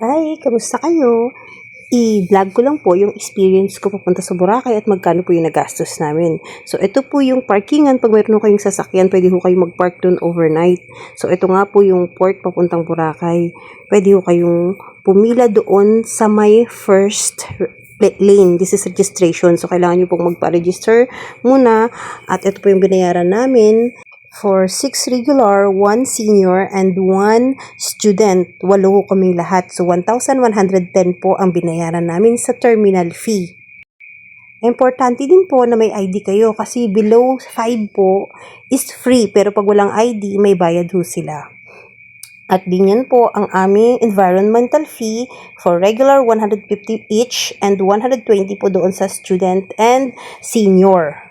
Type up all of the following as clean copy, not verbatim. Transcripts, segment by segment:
Hi, kamusta kayo? I-vlog ko lang po yung experience ko papunta sa Boracay at magkano po yung nagastos namin. So, ito po yung parkingan. Pag mayroon kayong sasakyan, pwede ho kayong mag-park doon overnight. So, ito nga po yung port papuntang Boracay. Pwede ho kayong pumila doon sa may first lane. This is registration. So, kailangan nyo pong magpa-register muna. At ito po yung binayaran namin. For 6 regular, 1 senior, and 1 student. 8 kami lahat. So, 1,110 po ang binayaran namin sa terminal fee. Importante din po na may ID kayo kasi below 5 po is free. Pero pag walang ID, may bayad ho sila. At din yan po ang aming environmental fee for regular 150 each and 120 po doon sa student and senior.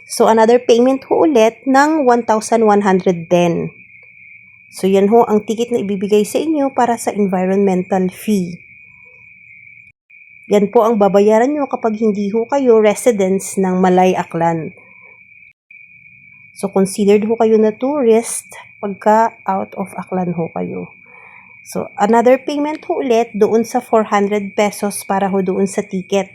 So, another payment ho ulit ng 1,110. So, yan ho ang ticket na ibibigay sa inyo para sa environmental fee. Yan po ang babayaran nyo kapag hindi ho kayo residents ng Malay Aklan. So, considered ho kayo na tourist pagka out of Aklan ho kayo. So, another payment ho ulit doon sa 400 pesos para ho doon sa ticket.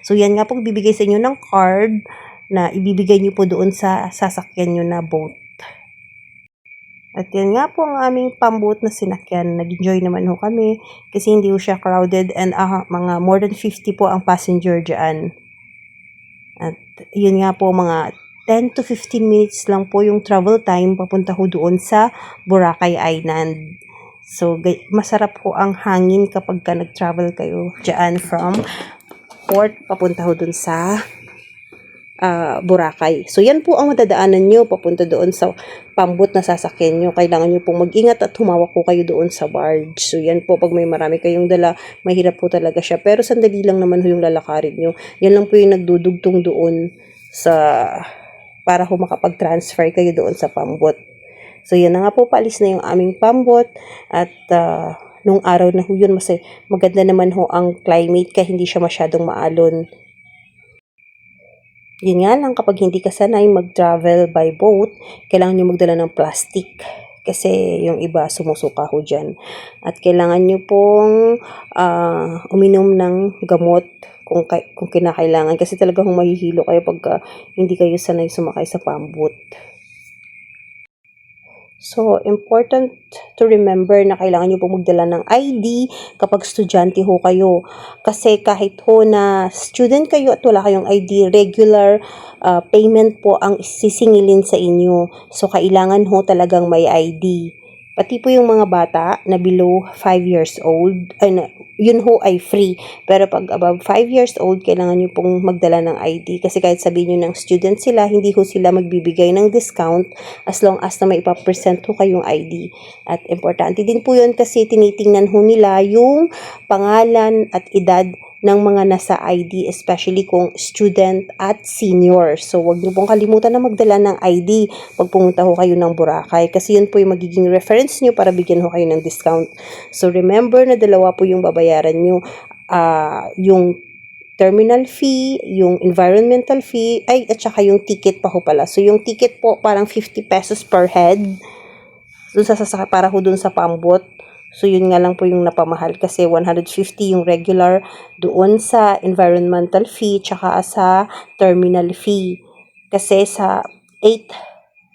So, yan nga po bibigay sa inyo ng card na ibibigay nyo po doon sa sasakyan nyo na boat. At yan nga po ang aming pamboat na sinakyan. Nag-enjoy naman ho kami kasi hindi ho siya crowded and mga more than 50 po ang passenger dyan. At yun nga po mga 10 to 15 minutes lang po yung travel time papunta ho doon sa Boracay Island. So, masarap po ang hangin kapag ka nag-travel kayo dyan from port papunta ho doon sa Boracay. So, yan po ang madadaanan nyo papunta doon sa pambot na sasakyan nyo. Kailangan nyo pong mag-ingat at humawak po kayo doon sa barge. So, yan po, pag may marami kayong dala, mahirap po talaga siya. Pero sandali lang naman ho yung lalakarin nyo. Yan lang po yung nagdudugtong doon para ho makapag-transfer kayo doon sa pambot. So, yan na nga po, paalis na yung aming pambot. At nung araw na ho yun, maganda naman ho ang climate kaya hindi siya masyadong maalon. Yun nga lang, kapag hindi ka sanay mag-travel by boat, kailangan nyo magdala ng plastic. Kasi yung iba sumusuka ho dyan. At kailangan nyo pong uminom ng gamot kung kinakailangan. Kasi talagang mahihilo kayo pag hindi kayo sanay sumakay sa pambot. So, important to remember na kailangan nyo po magdala ng ID kapag estudyante ho kayo. Kasi kahit ho na student kayo at wala kayong ID, regular payment po ang sisingilin sa inyo. So, kailangan ho talagang may ID. Pati po yung mga bata na below 5 years old, yun ho ay free. Pero pag above 5 years old, kailangan nyo pong magdala ng ID. Kasi kahit sabihin nyo ng student sila, hindi ho sila magbibigay ng discount as long as na may ipapresent ho kayong ID. At importante din po yun kasi tinitingnan ho nila yung pangalan at edad ng mga nasa ID, especially kung student at senior. So, wag niyo pong kalimutan na magdala ng ID pag pumunta ho kayo ng Boracay kasi yun po yung magiging reference niyo para bigyan ho kayo ng discount. So, remember na dalawa po yung babayaran niyo. Yung terminal fee, yung environmental fee, at saka yung ticket pa ho pala. So, yung ticket po parang 50 pesos per head. Dun para ho dun sa pambot. So, yun nga lang po yung napamahal kasi 150 yung regular doon sa environmental fee tsaka sa terminal fee. Kasi sa 8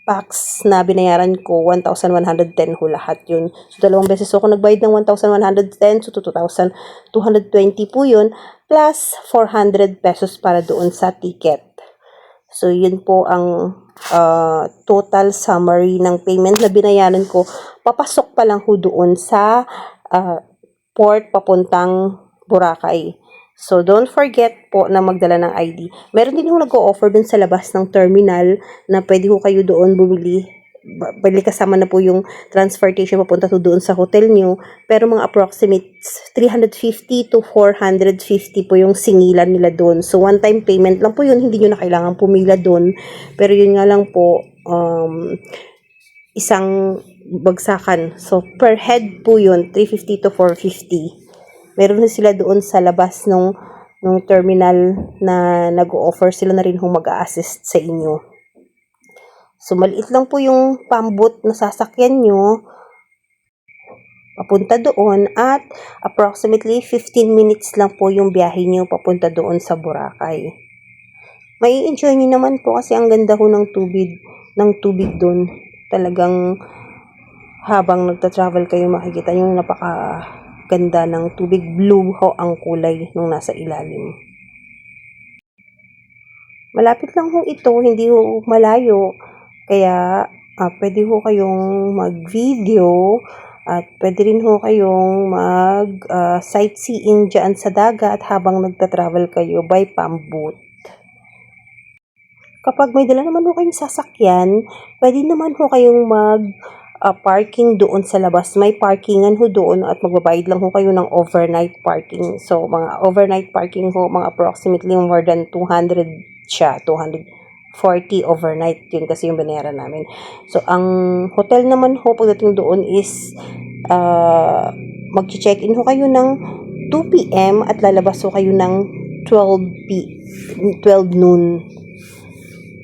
packs na binayaran ko, 1,110 ho lahat yun. So, 2 beses ako nagbayad ng 1,110, so 2,220 po yun, plus 400 pesos para doon sa ticket. So, yun po ang total summary ng payment na binayaran ko. Papasok pa lang ho doon sa port papuntang Boracay. So, don't forget po na magdala ng ID. Meron din ho nag-o-offer dun sa labas ng terminal na pwede ho kayo doon bumili. Bali kasama na po yung transportation papunta to doon sa hotel nyo. Pero mga approximate 350 to 450 po yung singilan nila doon. So, one-time payment lang po yun. Hindi nyo na kailangan pumila doon. Pero yun nga lang po, isang bagsakan. So, per head po yun, 350 to 450. Meron na sila doon sa labas nung terminal na nag-o-offer. Sila na rin mag-a-assist sa inyo. So, maliit lang po yung pambot na sasakyan nyo. papunta doon at approximately 15 minutes lang po yung biyahe nyo papunta doon sa Boracay. May enjoy nyo naman po kasi ang ganda ho ng tubig doon. Talagang habang nagta-travel kayo makikita nyo napakaganda ng tubig. Blue ho ang kulay nung nasa ilalim. Malapit lang ho ito, hindi ho malayo. Kaya pwede ho kayong mag-video at pwede rin ho kayong mag-sightseeing dyan sa dagat habang nagta-travel kayo by pamboat. Kapag may dala naman ho kayong sasakyan, pwede naman ho kayong parking doon sa labas. May parkingan ho doon at magbabayad lang ho kayo ng overnight parking. So, mga overnight parking ho, mga approximately more than 200 siya, 240 overnight. Yun kasi yung binayaran namin. So, ang hotel naman ho pagdating doon is mag-check-in ho kayo ng 2 p.m. at lalabas ho kayo ng 12 noon.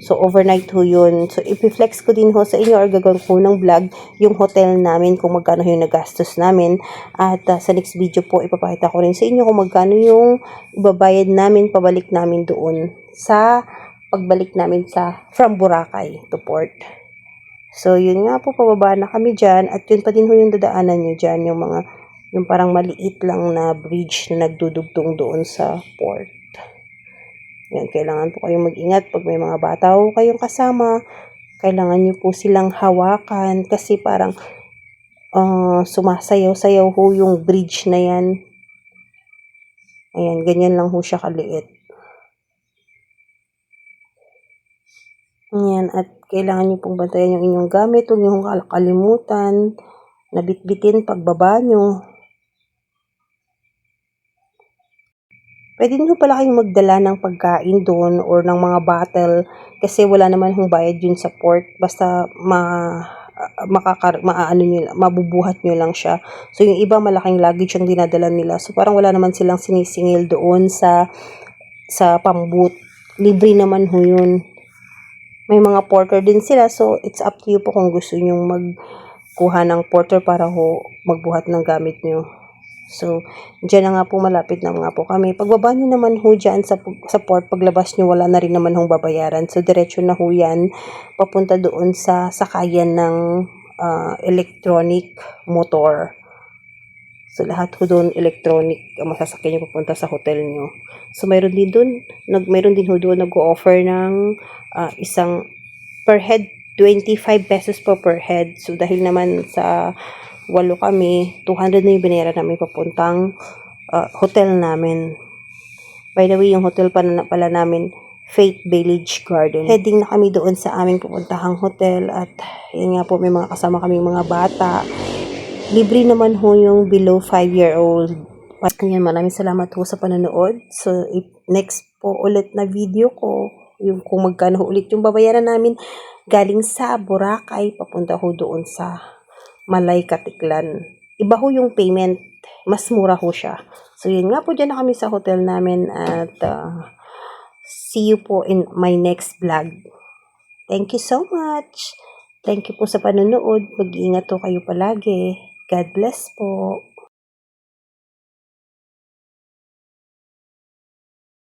So, overnight ho yun. So, ipiflex ko din ho sa inyo or gagawin ko ng vlog yung hotel namin kung magkano yung nagastos namin. At sa next video po, ipapakita ko rin sa inyo kung magkano yung ibabayad namin, pabalik namin doon sa pagbalik namin from Boracay to port. So, yun nga po, pababa na kami dyan. At yun pa din ho yung dadaanan nyo dyan, yung parang maliit lang na bridge na nagdudugtong doon sa port. Yan, kailangan po kayong mag-ingat pag may mga bata ho kayong kasama. Kailangan nyo po silang hawakan kasi parang sumasayaw-sayaw ho yung bridge na yan. Ayan, ganyan lang ho siya kaliit. Ayan, at kailangan nyo pong bantayan yung inyong gamit. Huwag nyo kalimutan na bitbitin pagbaba nyo. Pwede nyo pala kayong magdala ng pagkain doon or ng mga bottle kasi wala naman hong bayad yun sa port. Basta mabubuhat nyo lang siya. So, yung iba malaking luggage yung dinadala nila. So, parang wala naman silang sinisingil doon sa pamboat. Libre naman ho yun. May mga porter din sila. So, it's up to you po kung gusto nyo magkuha ng porter para ho magbuhat ng gamit nyo. So, dyan na nga po, malapit na nga po kami. Pagbaba nyo naman ho dyan sa port, paglabas nyo, wala na rin naman hong babayaran. So, diretso na ho yan, papunta doon sa sakayan ng electronic motor. So, lahat ho doon electronic, masasakyan nyo papunta sa hotel nyo. So, mayroon din ho doon nag-o-offer ng isang per head, 25 pesos per head. So, dahil naman sa 8 kami, 200 na yung binayaran namin papuntang hotel namin. By the way, yung hotel pala namin, Faith Village Garden. Heading na kami doon sa aming pupuntahang hotel at yun nga po, may mga kasama kaming mga bata. Libre naman ho yung below 5-year-old. Ayan, maraming salamat ho sa panonood. So, next po ulit na video ko, yung kung magkano ulit yung babayaran namin galing sa Boracay, papunta ho doon sa Malay Katiklan. Iba ho yung payment. Mas mura ho siya. So, yun nga po, dyan na kami sa hotel namin at see you po in my next vlog. Thank you so much. Thank you po sa panonood. Mag-iingat po kayo palagi. God bless po.